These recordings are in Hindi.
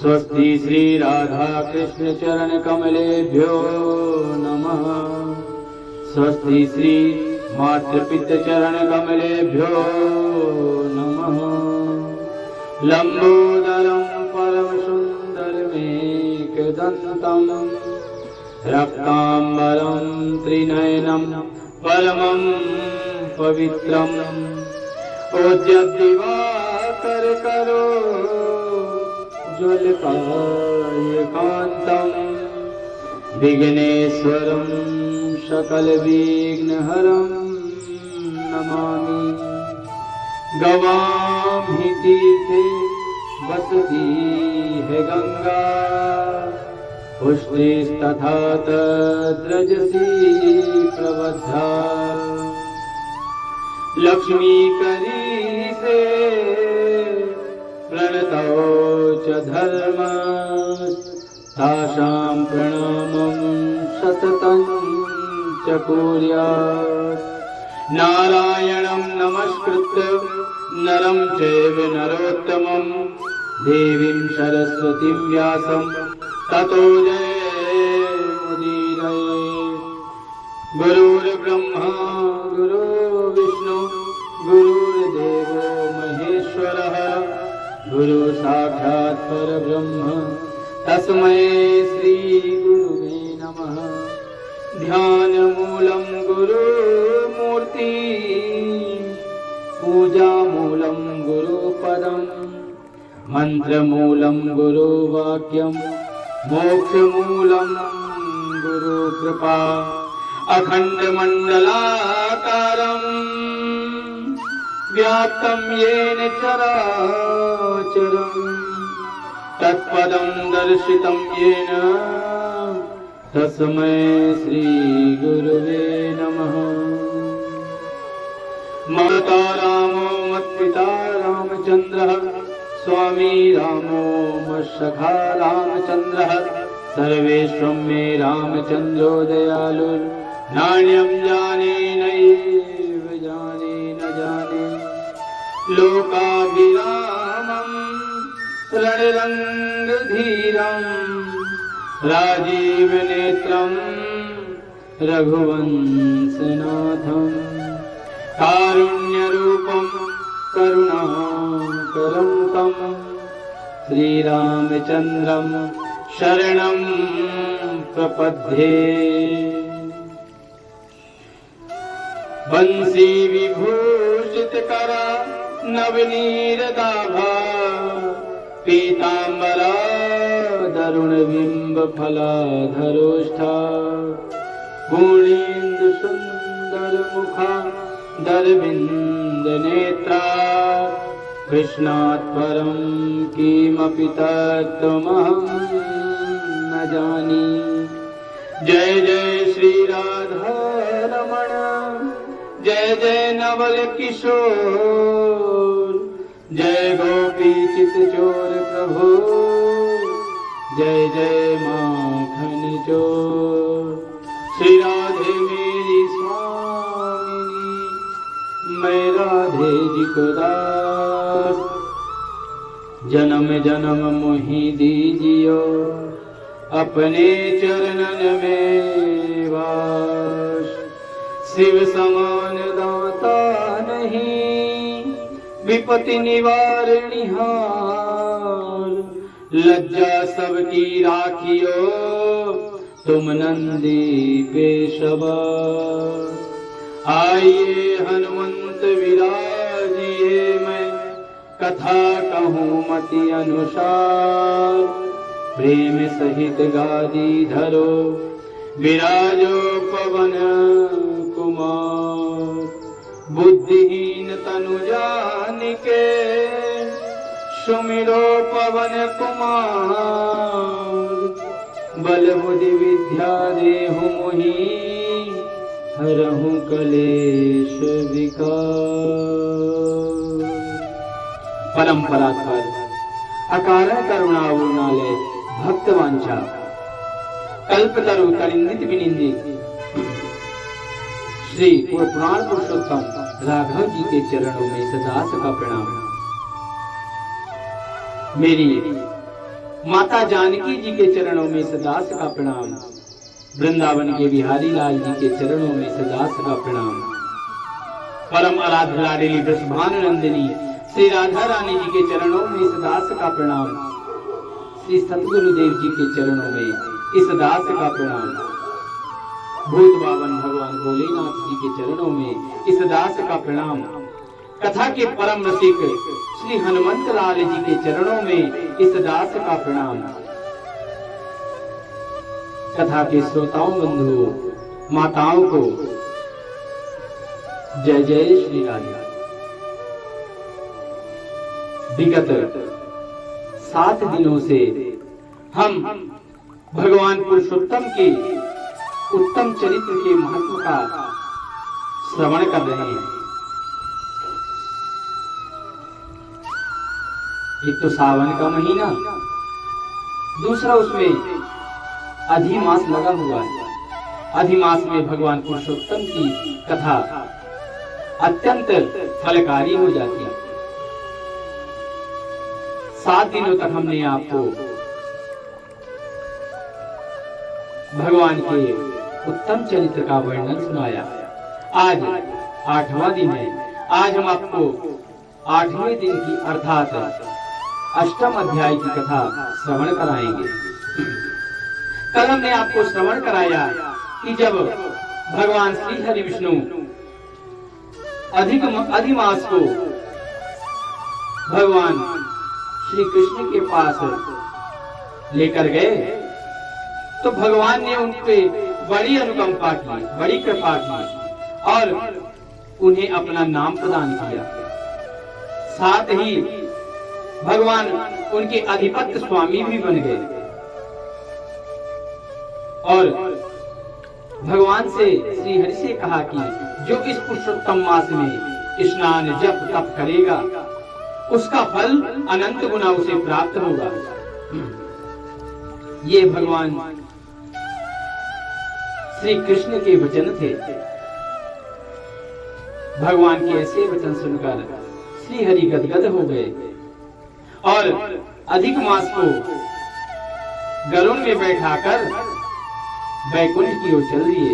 स्वस्ति श्री राधा कृष्ण चरण कमलेभ्यो नमः। स्वस्ति श्री मातृपितृ चरण कमलेभ्यो नमः। लंबोदरं परम सुंदरमेकदंतं रक्तांबरं त्रिनयनं परमं पवित्रम् ओजद्दिवाकर करो ज्वलकायकान्तं विघ्नेश्वरं सकलविघ्नहरं नमामि। गवां हि तीर्थे वसति है गंगा पुष्टिस्तथा तद्रजसी प्रबद्धा। लक्ष्मी करी से प्रणतौ च धर्म तासां प्रणामं सततं च कुर्यात्। नारायणं नमस्कृत्य नरं चैव नरोत्तमं देवीं सरस्वतीं व्यासं ततो जयमुदीरये। गुरुर्ब्रह्मा गुरुर्विष्णु गुरुर्देवो महेश्वरः गुरु साक्षात् परब्रह्म तस्मै श्री गुरुवे नमः। ध्यानमूलं गुरुमूर्ति पूजामूलं गुरुपदं मंत्रमूलं गुरुवाक्यं मोक्षमूलं गुरुकृपा। अखण्डमण्डलाकारं व्याप्तं येन चराचरं तत्पदं दर्शितं येन तस्मै श्री गुरुवे नमः। माता रामो मत्पिता रामचन्द्रः स्वामी रामो मत्सखा रामचन्द्रः सर्वेश्वं मे रामचन्द्रो दयालु नान्यं जाने नैव जाने न जाने। लोकाभिरामं रणरङ्गधीरं राजीवनेत्रं रघुवंशनाथं कारुण्यरूपं करुणाकरं तं श्रीरामचन्द्रं शरणं प्रपद्ये। बंसी विभूषितकरा नवनीरदाभा पीताम्बरा दरुणबिम्बफलाधरोष्ठा पूर्णेन्दु सुन्दरमुखा दरविन्दनेत्रा। कृष्णात् परं किमपि तत्त्वमहं न जानी। जय जय श्री राधा रमण जय जय नवल किशोर जय गोपी चित चोर प्रभु जय जय माखन चोर। श्री राधे मेरी स्वामिनी मैं राधे जी को दास। जन्म जन्म मोहि दीजियो अपने चरणन में वास। शिव समान दाता नहीं विपत्ति निवारणिहार। लज्जा सबकी राखियो तुम नंदी पेशवार। आइए हनुमंत विराजिए मैं कथा कहूँ मति अनुसार। प्रेम सहित गादी धरो विराजो पवन कुमार। बुद्धिहीन तनु जानिके सुमिरो पवन कुमार। बल बुद्धि विद्या देहु मोहि हरहु कलेश विकार। परम परात्पर अकारण करुणावुर्णालय भक्तवांछा कल्पतरु तरिंदित विनिंदित श्री पुराण पुरुषोत्तम राघव जी के चरणों में सदा सका प्रणाम। मेरी माता जानकी जी के चरणों में सदास का प्रणाम, वृंदावन के बिहारी लाल जी के चरणों में सदास का प्रणाम, परम आराध्य लाडली वृषभानुनंदिनी श्री राधा रानी जी के चरणों में इस दास का प्रणाम, श्री सतगुरुदेव जी के चरणों में इस दास का प्रणाम, भूत बावन भगवान भोलेनाथ जी के चरणों में इस दास का प्रणाम, कथा के परम रसिक श्री हनुमंत लाल जी के चरणों में इस दास का प्रणाम, कथा के श्रोताओं बंधुओं माताओं को जय जय श्री राधे। विगत 7 दिनों से हम भगवान पुरुषोत्तम के उत्तम चरित्र के महत्व का श्रवण कर रहे हैं। एक तो सावन का महीना, दूसरा उसमें अधिमास लगा हुआ है। अधिमास में भगवान पुरुषोत्तम की कथा अत्यंत फलकारी हो जाती है। 7 दिनों तक हमने आपको भगवान के उत्तम चरित्र का वर्णन सुनाया। आज 8वां दिन है। आज हम आपको 8वें दिन की अर्थात अष्टम अध्याय की कथा श्रवण कराएंगे। कल हमने आपको श्रवण कराया कि जब भगवान श्री हरि विष्णु अधिमास को भगवान श्री कृष्ण के पास लेकर गए तो भगवान ने उनपे बड़ी अनुकंपा की, बड़ी कृपा की और उन्हें अपना नाम प्रदान किया। साथ ही भगवान उनके अधिपत्य स्वामी भी बन गए और भगवान से श्री हरि से कहा कि जो इस पुरुषोत्तम मास में स्नान जप तप करेगा उसका फल अनंत गुना उसे प्राप्त होगा। ये भगवान श्री कृष्ण के वचन थे। भगवान के ऐसे वचन सुनकर श्री हरि गदगद हो गए और अधिक मास को गरुड़ में बैठाकर वैकुंठ की ओर चल दिए।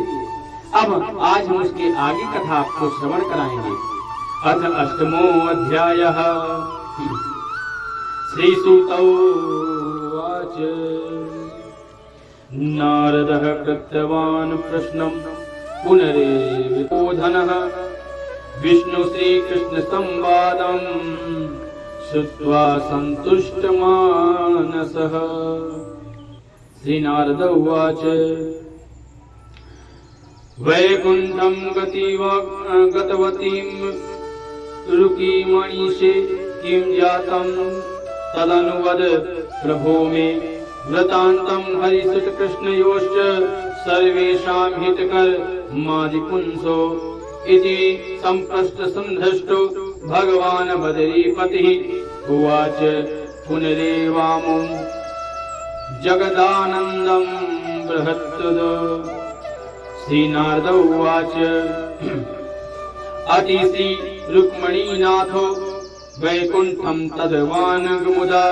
अब आज हम उसके आगे कथा आपको श्रवण कराएंगे। अथ अष्टमो अध्यायः। श्री सूत उवाच नारदः कृतवान् प्रश्नं पुनरेवोधनः विष्णु श्रीकृष्ण संवादं श्रुत्वा सन्तुष्ट मानसः। श्री नारद उवाच वैकुण्ठं गतवतीं रुक्मिणीशे किं जातं तदनुवद प्रभो मे वृतान्तं हरिसुत कृष्णयोश्च सर्वेषां हितकर मादिपुंसो इति संप्रष्ट संधष्टो भगवान् बदरीपतिः उवाच पुनरेवामुं जगदानन्दं बृहत्तद। श्री नारद उवाच अतिशि रुक्मिणीनाथो वैकुण्ठं तद्वानगमुदा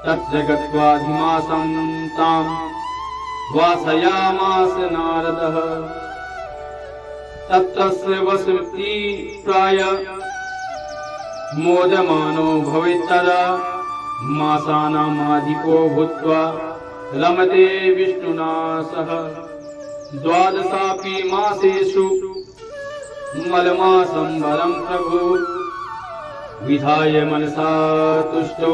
तत्र गत्वाधिमासं तां वासयामास नारदः। तत्रस्य वसति प्राय मोदमानो भवेत्तदा मासानामाधिको भूत्वा रमते विष्णुना सह। 12 मासेषु मलमासं वरं प्रभु विधाय मनसा तुष्टो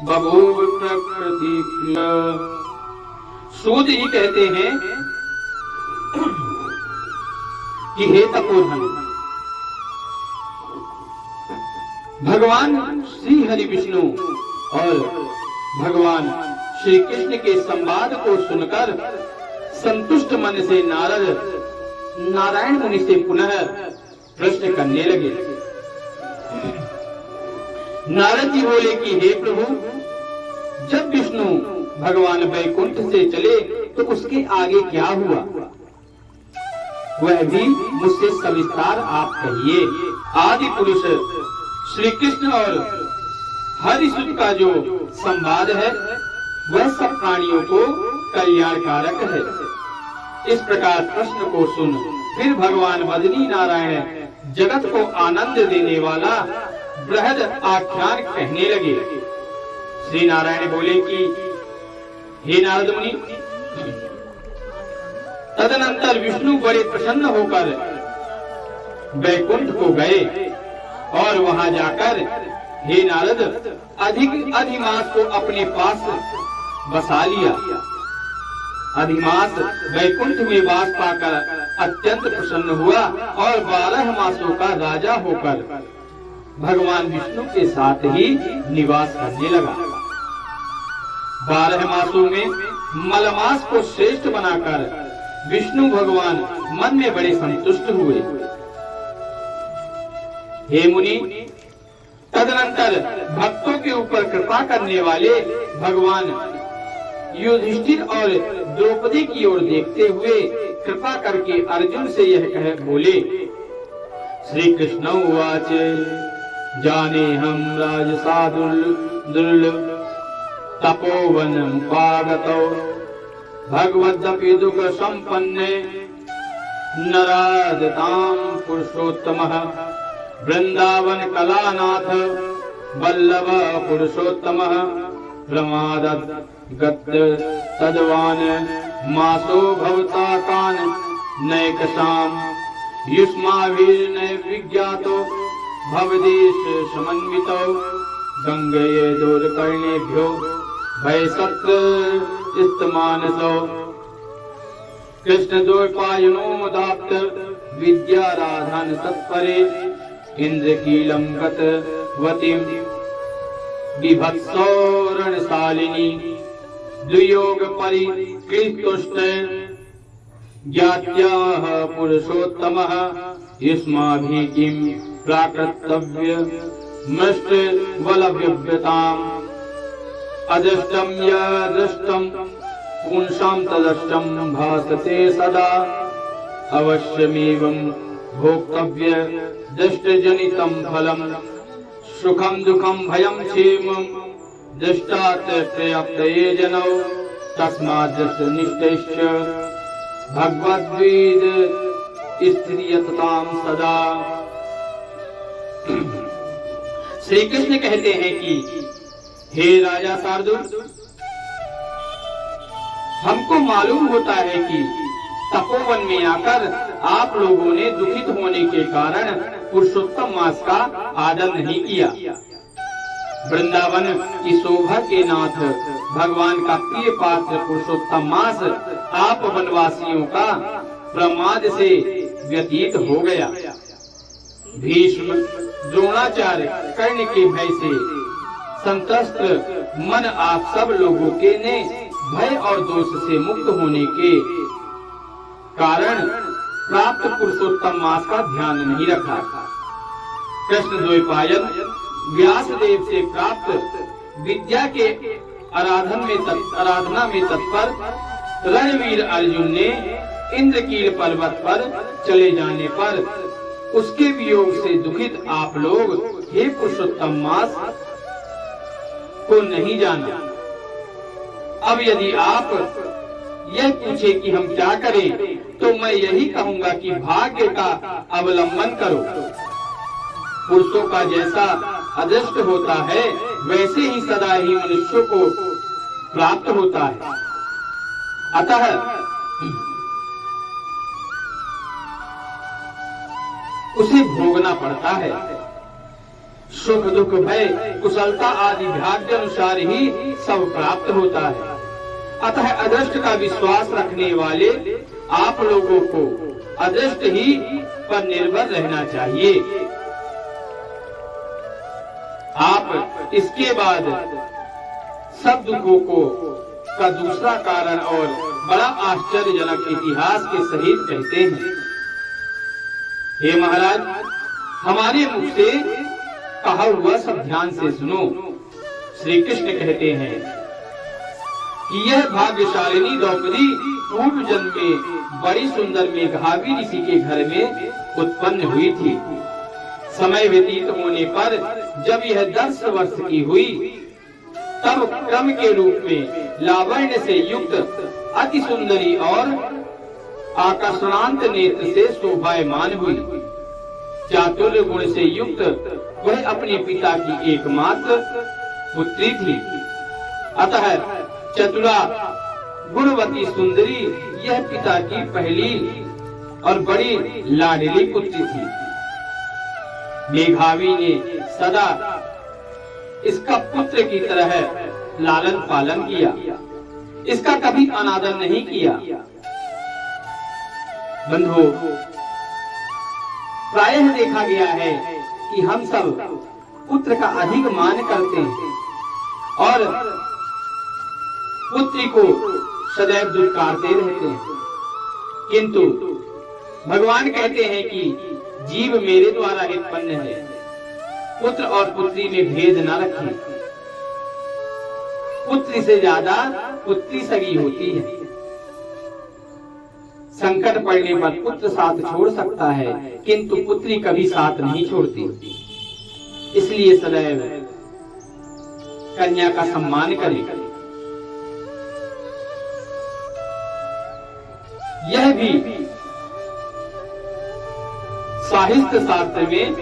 बभूव प्रकृति। सूत जी कहते हैं कि हे तपोधन, भगवान श्री हरि विष्णु और भगवान श्री कृष्ण के संवाद को सुनकर संतुष्ट मन से नारद नारायण मुनि से पुनः प्रश्न करने लगे। नारद जी बोले कि हे प्रभु, जब विष्णु भगवान वैकुंठ से चले तो उसके आगे क्या हुआ, वह भी मुझसे सविस्तार आप कहिए। आदि पुरुष श्री कृष्ण और हरिसुत का जो संवाद है वह सब प्राणियों को कल्याणकारक है। इस प्रकार प्रश्न को सुन फिर भगवान बदरी नारायण जगत को आनंद देने वाला बृहद आख्यान कहने लगे। श्री नारायण बोले कि हे नारद मुनि, तदनंतर विष्णु बड़े प्रसन्न होकर वैकुंठ को गए और वहां जाकर हे नारद अधिमास को अपने पास बसा लिया। अधिमास वैकुंठ में वास पाकर अत्यंत प्रसन्न हुआ और 12 मासों का राजा होकर भगवान विष्णु के साथ ही निवास करने लगा। 12 मासों में मलमास को श्रेष्ठ बनाकर विष्णु भगवान मन में बड़े संतुष्ट हुए। हे मुनि, तदनंतर भक्तों के ऊपर कृपा करने वाले भगवान युधिष्ठिर और द्रौपदी की ओर देखते हुए कृपा करके अर्जुन से यह कह बोले। श्री कृष्ण उवाच जाने हम राजसादुल दुर्लभ तपोवन मुपागतो भगवदपि दुख संपन्ने नरादताम पुरुषोत्तमः वृंदावन कलानाथ वल्लभ पुरुषोत्तमः प्रमादत् गत्य तद्वान मासो भवता कान नैकसाम युष्माभिर्नय विज्ञातो भवदेश समन्वितो गंगये दूरकर्णेभ्यो भयसत्र इस्तमानसो कृष्ण द्वैपायनोदाप्त विद्याराधन तत्परे इंद्रकीलम गतवतीं विभत्सोरणशालिनी दुयोग परिकृष्टुष्ट ज्ञात्याः पुरुषोत्तमः युष्माभिः किं प्राकृतव्य मृष्ट बलव्यताम् अदृष्टं यदृष्टं पुंसां तदृष्टं भासते सदा अवश्यमेवं भोक्तव्य दृष्टजनितं फलम् सुखम दुखम भयम क्षेमम दृष्टात् प्रयप्तये जनौ तस्मात् निष्ठैश्च भगवद्वेद स्त्रियताम सदा। श्री कृष्ण कहते हैं कि हे राजा शार्दूल, हमको मालूम होता है कि तपोवन में आकर आप लोगों ने दुखित होने के कारण पुरुषोत्तम मास का आदर नहीं किया। वृंदावन की शोभा के नाथ भगवान का प्रिय पात्र पुरुषोत्तम मास आप वनवासियों का प्रमाद से व्यतीत हो गया। भीष्म, द्रोणाचार्य, कर्ण के भय से संतस्त मन आप सब लोगों के ने भय और दोष से मुक्त होने के कारण प्राप्त पुरुषोत्तम मास का ध्यान नहीं रखा। कृष्ण द्वैपायन व्यास देव से प्राप्त विद्या के आराधना में तत्पर रणवीर अर्जुन ने इंद्रकील पर्वत पर चले जाने पर उसके वियोग से दुखित आप लोग हे पुरुषोत्तम मास को नहीं जाना। अब यदि आप यह पूछे कि हम क्या करें, तो मैं यही कहूंगा कि भाग्य का अवलंबन करो। पुरुषों का जैसा अदृष्ट होता है वैसे ही सदा ही मनुष्यों को प्राप्त होता है। अतः उसे भोगना पड़ता है। सुख दुख भय कुशलता आदि भाग्य अनुसार ही सब प्राप्त होता है। अतः अदृष्ट का विश्वास रखने वाले आप लोगों को अदृष्ट ही पर निर्भर रहना चाहिए। आप इसके बाद सब दुखों को का दूसरा कारण और बड़ा आश्चर्यजनक इतिहास के सहित कहते हैं। हे महाराज, हमारे मुख से कहा हुआ सब ध्यान से सुनो। श्री कृष्ण कहते हैं कि यह भाग्यशालिनी द्रौपदी पूर्व जन्म में बड़ी सुंदर मेघावी ऋषि के घर में उत्पन्न हुई थी। समय व्यतीत होने पर जब यह 10 वर्ष की हुई तब क्रम के रूप में लावण्य से युक्त अति सुंदरी और आकर्षणांत नेत्र से शोभायमान हुई। चातुर्य गुण से युक्त वह अपने पिता की एकमात्र पुत्री थी। अतः चतुरा गुणवती सुंदरी यह पिता की पहली और बड़ी लाडली पुत्री थी। मेघावी ने सदा इसका पुत्र की तरह लालन पालन किया, इसका कभी अनादर नहीं किया। बंधुओं, प्रायः देखा गया है कि हम सब पुत्र का अधिक मान करते हैं और पुत्री को सदैव दुत्कारते रहते हैं, किंतु भगवान कहते हैं कि जीव मेरे द्वारा उत्पन्न है, पुत्र और पुत्री में भेद न रखें। पुत्री से ज्यादा पुत्री सगी होती है। संकट पड़ने पर पुत्र साथ छोड़ सकता है, किंतु पुत्री कभी साथ नहीं छोड़ती। इसलिए सदैव कन्या का सम्मान करें। यह भी साहित्य शास्त्र में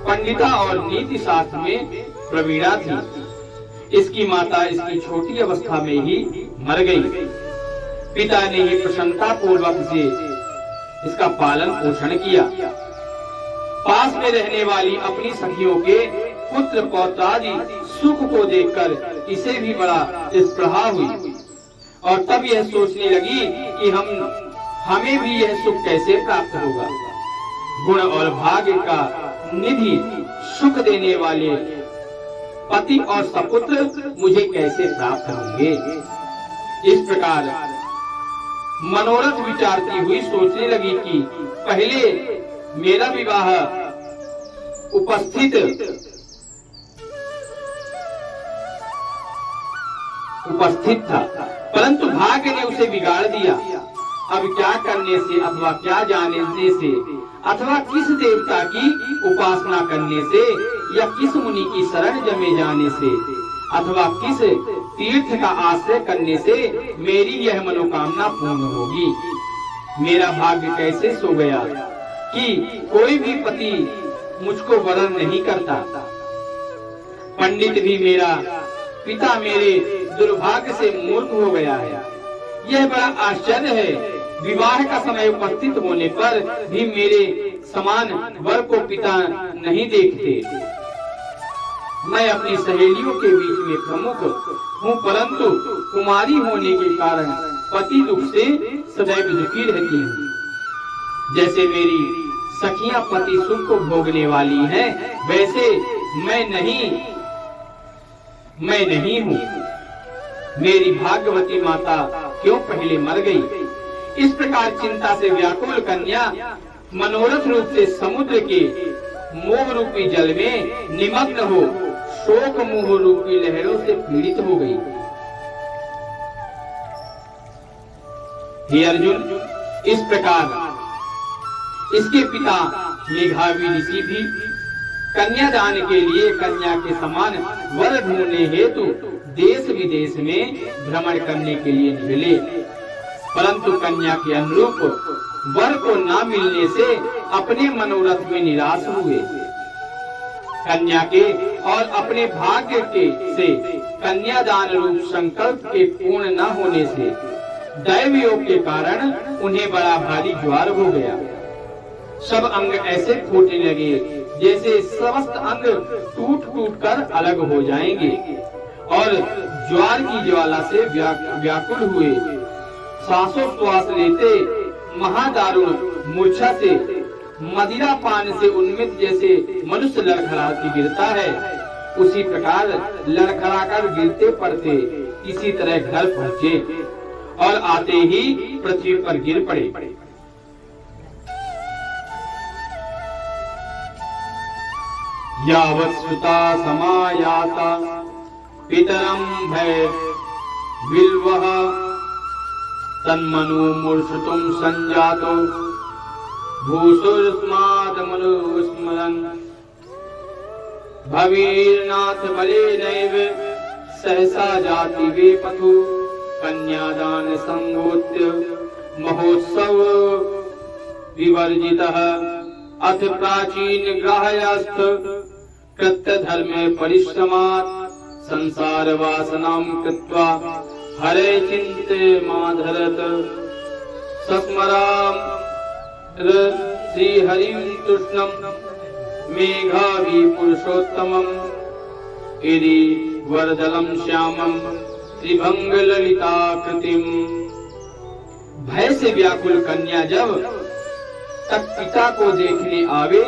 पंडिता और नीति शास्त्र में प्रवीणा थी। इसकी माता इसकी छोटी अवस्था में ही मर गई। पिता ने ही प्रसन्नता पूर्वक से इसका पालन पोषण किया। पास में रहने वाली अपनी सखियों के पुत्र पौत्रादि सुख को देखकर इसे भी बड़ा स्पृहा हुई और तब यह सोचने लगी कि हमें भी यह सुख कैसे प्राप्त होगा। गुण और भाग्य का निधि सुख देने वाले पति और सपुत्र मुझे कैसे प्राप्त होंगे। इस प्रकार मनोरथ विचारती हुई सोचने लगी कि पहले मेरा विवाह उपस्थित था, परंतु भाग्य ने उसे बिगाड़ दिया। अब क्या करने से अथवा क्या जानने से अथवा किस देवता की उपासना करने से या किस मुनि की शरण जमे जाने से अथवा किस तीर्थ का आश्रय करने से मेरी यह मनोकामना पूर्ण होगी। मेरा भाग्य कैसे सो गया कि कोई भी पति मुझको वरण नहीं करता। पंडित भी मेरा पिता मेरे दुर्भाग्य से मूर्ख हो गया है। यह बड़ा आश्चर्य है, विवाह का समय उपस्थित होने पर भी मेरे समान वर को पिता नहीं देखते। मैं अपनी सहेलियों के बीच में प्रमुख हूँ, परंतु कुमारी होने के कारण पति दुख से सदैव दुखी रहती हूँ। जैसे मेरी सखियां पति सुख को भोगने वाली हैं, वैसे मैं नहीं हूँ। मेरी भाग्यवती माता क्यों पहले मर गई। इस प्रकार चिंता से व्याकुल कन्या मनोरथ रूप से समुद्र के मोह रूपी जल में निमग्न हो शोक मोह रूपी लहरों से पीड़ित हो गई। हे अर्जुन, इस प्रकार इसके पिता मेघावी ऋषि भी कन्यादान के लिए कन्या के समान वर ढूंढने हेतु देश विदेश में भ्रमण करने के लिए निकले, परंतु कन्या के अनुरूप वर को न मिलने से अपने मनोरथ में निराश हुए। कन्या के और अपने भाग्य के से कन्यादान रूप संकल्प के पूर्ण न होने से दैव योग के कारण उन्हें बड़ा भारी ज्वार हो गया। सब अंग ऐसे फूटने लगे जैसे समस्त अंग टूट टूट कर अलग हो जाएंगे और ज्वार की ज्वाला से व्याकुल हुए। श्वासोश्वास लेते महादारुण मूर्छा से मदिरा पान से उन्मित जैसे मनुष्य लड़खड़ा के गिरता है, उसी प्रकार लड़खड़ा कर गिरते पड़ते किसी तरह घर पहुँचे और आते ही पृथ्वी पर गिर पड़े। यावत् श्रुता समायाता पितरं भय विल्वः तन्मनु मूर्छितुं संजातो भूसुरस्मात् मनुस्मरन् भवीरनाथ बलेनैव सहसा जाति वे पथु कन्यादान संगोत्य महोत्सव विवर्जितः अथ प्राचीन ग्राह्यस्थ कृत्य धर्मे परिश्रमात् संसार वासनां कृत्वा हरे चिन्ते माधरत सस्मराम श्री हरिं तुष्णं मेघाभि पुरुषोत्तमं इति वरदलं श्यामं त्रिभंग ललिताकृतिम। भय से व्याकुल कन्या जब तक पिता को देखने आवे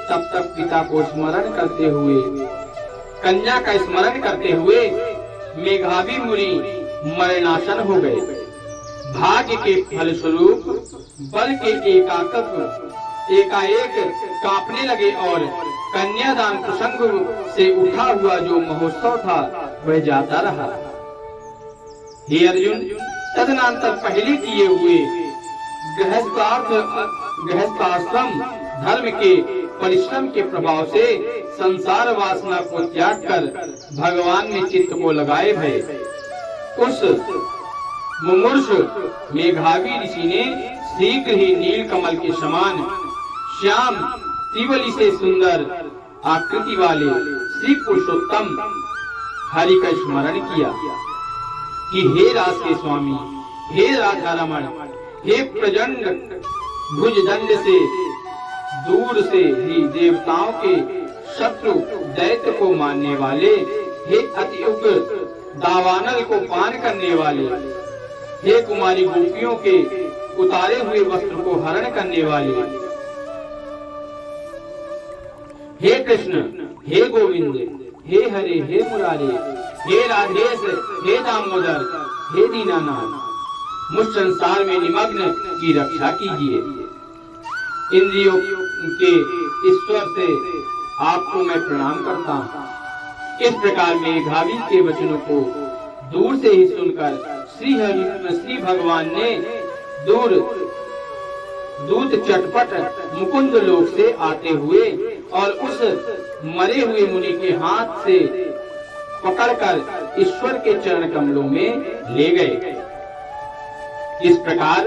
तब तक पिता को स्मरण करते हुए, कन्या का स्मरण करते हुए मेघावी मुनि मरणासन हो गए। भाग्य के फलस्वरूप बल के एकाएक कांपने लगे और कन्यादान प्रसंग से उठा हुआ जो महोत्सव था वह जाता रहा। हे अर्जुन, तदनंतर पहले किए हुए गृहस्थाश्रम धर्म के परिश्रम के प्रभाव से संसार वासना को त्याग कर भगवान में चित्त को लगाए भय उस मुमूर्ष मेघावी ऋषि ने शीघ्र ही नील कमल के समान श्याम तिवली से सुंदर आकृति वाले श्री पुरुषोत्तम हरि का स्मरण किया कि हे रास के स्वामी, हे राधा रमण, हे प्रचंड भुजदंड से दूर से ही देवताओं के शत्रु दैत्य को मारने वाले, हे अति उग्र दावानल को पान करने वाले, हे कुमारी गोपियों के उतारे हुए वस्त्र को हरण करने वाले, हे कृष्ण, हे गोविंद, हे हरे, हे मुरारे, हे राधेश, हे दामोदर, हे दीनानाथ, मुझ संसार में निमग्न की रक्षा कीजिए। इंद्रियों के ईश्वर से आपको मैं प्रणाम करता हूँ। इस प्रकार मेघावी के वचनों को दूर से ही सुनकर श्री भगवान ने दूत चटपट मुकुंद लोक से आते हुए और उस मरे हुए मुनि के हाथ से पकड़कर ईश्वर के चरण कमलों में ले गए। इस प्रकार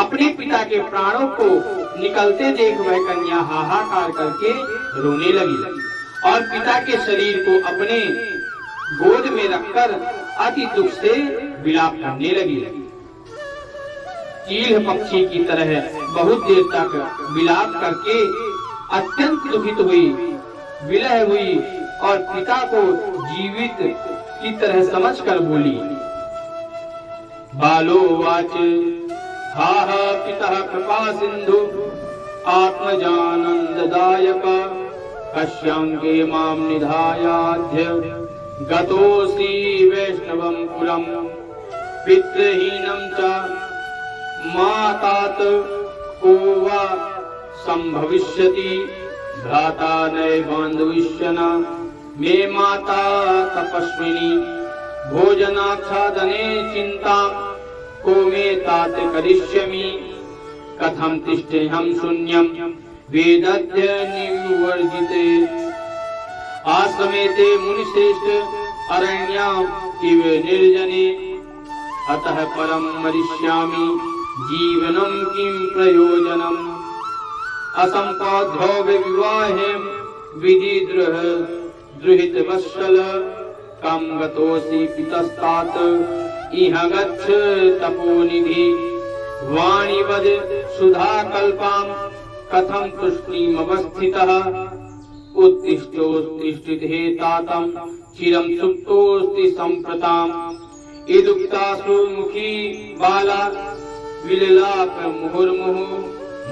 अपने पिता के प्राणों को निकलते देख वह कन्या हाहाकार करके रोने लगी और पिता के शरीर को अपने गोद में रखकर अति दुख से विलाप करने लगी। चील पक्षी की तरह बहुत देर तक विलाप करके अत्यंत दुखित हुई, विलय हुई और पिता को जीवित की तरह समझकर बोली। बालो वाच हा हा पिता कृपा सिंधु आत्मजानंददायक कश्यांगे माम निधायाध्य गतोसी वैष्णवं पुरम पितृहीनं च मातात को वा संभविष्यति भ्राता नैवान्धविष्यना मे माता तपस्विनी भोजनाच्छादने चिंता को मे तात करिष्यामि कथं तिष्ठेऽहं शून्यं वेदध्ययननिवर्जिते आश्रमेते मुनिश्रेष्ठ अरण्याम् इव निर्जने अतः परं मरिष्यामि जीवनं किं प्रयोजनम् असम्पाद्यो विवाहे विधिद्रोह द्रुहितवत्सल कं गतोऽसि पितस्तात् इह गच्छ तपोनिधि वाणी वद सुधा कल्पां कथं तुष्णीमवस्थितः उत्तिष्ठोत्तिष्ठिते तातं चिरं सुप्तोऽस्ति सम्प्रताम् इदुक्तासु मुखी बाला विललाप मुहुर्मुहुः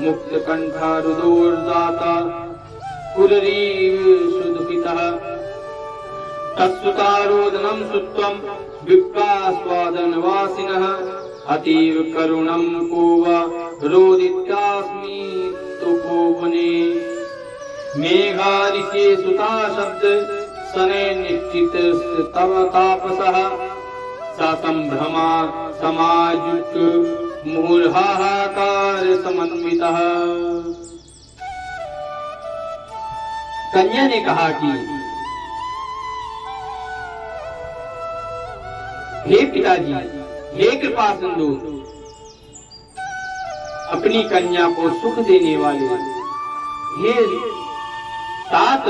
मुक्तकण्ठा रुदोर्दाता पुररीव सुदुःखितः तत्सुतारोदनं सुत्वं विप्रास्वादनवासिनः अतीव करुणं को वा रोदित्यास्मि तुपोवने मेघारिषे सुता शब्द सने निश्चित तव तापसः सा संभ्रमा समायुक्त मुहुर्हाहाकार समन्वितः। कन्या ने कहा कि हे पिताजी, हे कृपा सिंधु, अपनी कन्या को सुख देने वाले, हे तात,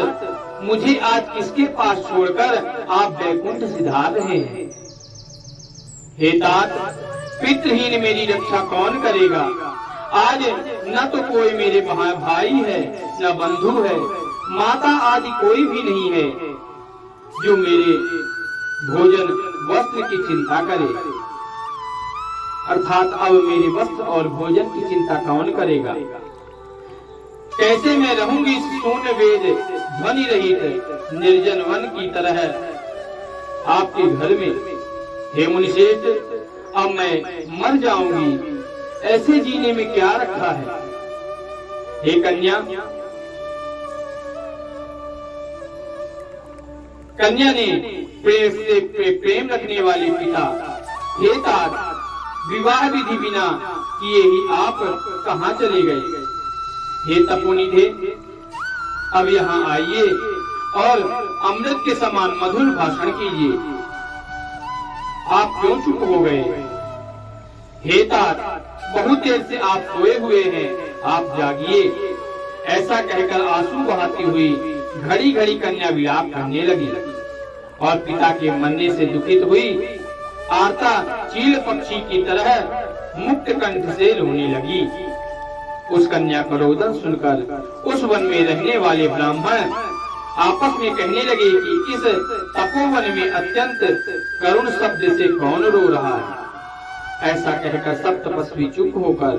मुझे आज किसके पास छोड़कर आप वैकुंठ सिधार रहे हैं? हे तात, पितृहीन मेरी रक्षा कौन करेगा? आज न तो कोई मेरे भाई है, न बंधु है, माता आदि कोई भी नहीं है जो मेरे भोजन वस्त्र की चिंता करे। अर्थात अब मेरे वस्त्र और भोजन की चिंता कौन करेगा? कैसे मैं रहूंगी शून्य वेद ध्वनि रहित निर्जन वन की तरह आपके घर में? हे मुनिश्रेष्ठ, अब मैं मर जाऊंगी, ऐसे जीने में क्या रखा है? हे कन्या, कन्या ने प्रेम रखने वाले पिता, हे तात, विवाह विधि बिना किए ही आप कहाँ चले गए? हे तपोनिधे, अब यहाँ आइए और अमृत के समान मधुर भाषण कीजिए। आप क्यों चुप हो गए? हे तात, बहुत देर से आप सोए हुए हैं, आप जागिए। ऐसा कहकर आंसू बहाती हुई घड़ी घड़ी कन्या विलाप करने लगी और पिता के मरने से दुखित हुई आर्ता चील पक्षी की तरह मुक्त कंठ से रोने लगी। उस कन्या का रोदन सुनकर उस वन में रहने वाले ब्राह्मण आपस में कहने लगे कि इस तपोवन में अत्यंत करुण शब्द से कौन रो रहा है? ऐसा कहकर सब तपस्वी चुप होकर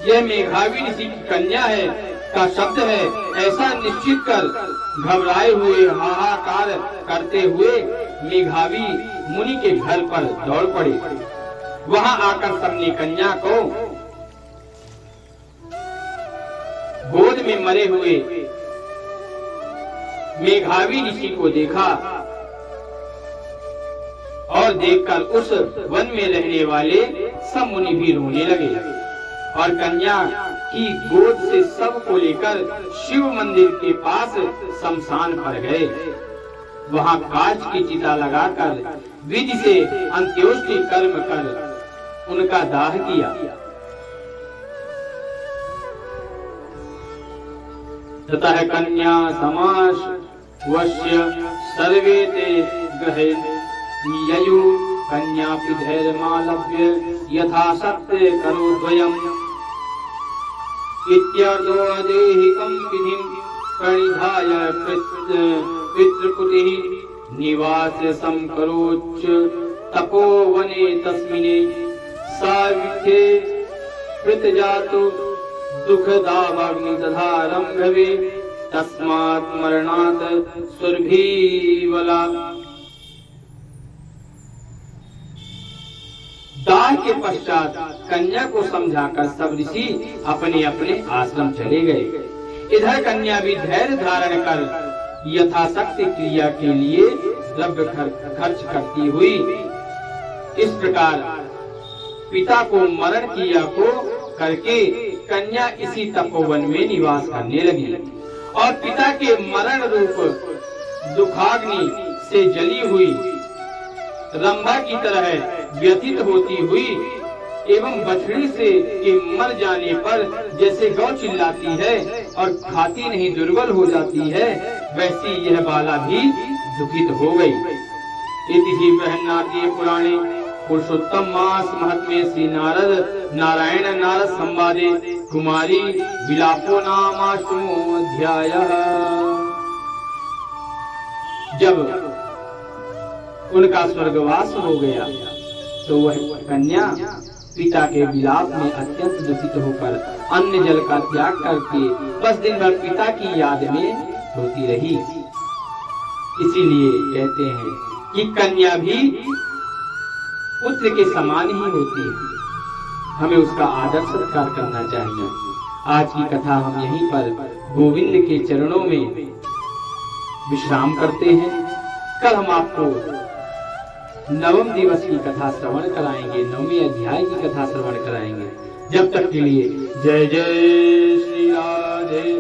यह मेघावी ऋषि की कन्या है का शब्द है ऐसा निश्चित कर घबराए हुए हाहाकार करते हुए मेघावी मुनि के घर पर दौड़ पड़े। वहां आकर सबने कन्या को गोद में मरे हुए मेघावी ऋषि को देखा और देखकर उस वन में रहने वाले सब मुनि भी रोने लगे और कन्या की गोद से सब को लेकर शिव मंदिर के पास शमशान पर गए। वहां कांच की चिता लगाकर विधि से अंत्योष्टि कर्म कर उनका दाह किया तथा कन्या समास वश्य सर्वे ते गहे ययु कन्या पिधैर्मालव्य यथा सत्य करोद्वयम् इत्यर्थो देहिकं विधिं प्रणिधाय पितृकुटिः निवास संकरोच्च तपोवने तस्मिने साविथे कृतजातु दुःखदावाग्नि दधारंभवे तस्मात् मरणात् सुरभिवला। दाह के पश्चात कन्या को समझाकर सब ऋषि अपने अपने आश्रम चले गए। इधर कन्या भी धैर्य धारण कर यथाशक्ति क्रिया के लिए द्रव्य खर्च करती हुई इस प्रकार पिता को मरण क्रिया को करके कन्या इसी तपोवन में निवास करने लगी और पिता के मरण रूप दुखाग्नि से जली हुई रंभा की तरह व्यथित होती हुई एवं बछड़ी से के मर जाने पर जैसे गौ चिल्लाती है और खाती नहीं दुर्बल हो जाती है, वैसी यह बाला भी दुखित हो गई। इति बृहन्नाथीय पुराणे पुरुषोत्तम मास महात्म्ये श्री नारद नारायण नारद संवादे कुमारी विलापो नामाष्टमो अध्यायः। जब उनका स्वर्गवास हो गया तो वह कन्या पिता के विलाप में अत्यंत दुखित होकर अन्न जल का त्याग करके बस दिन भर पिता की याद में रोती रही। इसीलिए कहते हैं कि कन्या भी पुत्र के समान ही होती है, हमें उसका आदर सत्कार करना चाहिए। आज की कथा हम यहीं पर गोविंद के चरणों में विश्राम करते हैं। कल हम आपको नवम दिवस की कथा श्रवण कराएंगे, नवमी अध्याय की कथा श्रवण कराएंगे। जब तक के लिए जय जय श्री राधे,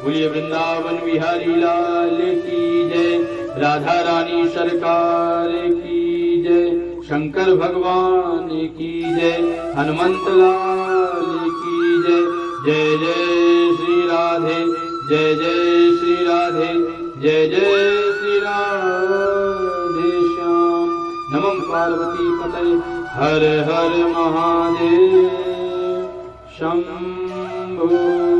बोलिए वृंदावन बिहारी लाल की जय, राधा रानी सरकार की जय। शंकर भगवान की जय, हनुमंत लाल की जय। जय जय श्री राधे, जय जय श्री राधे, जय जय श्री राधे श्याम। नमः पार्वती पतये, हर हर महादेव शंभो।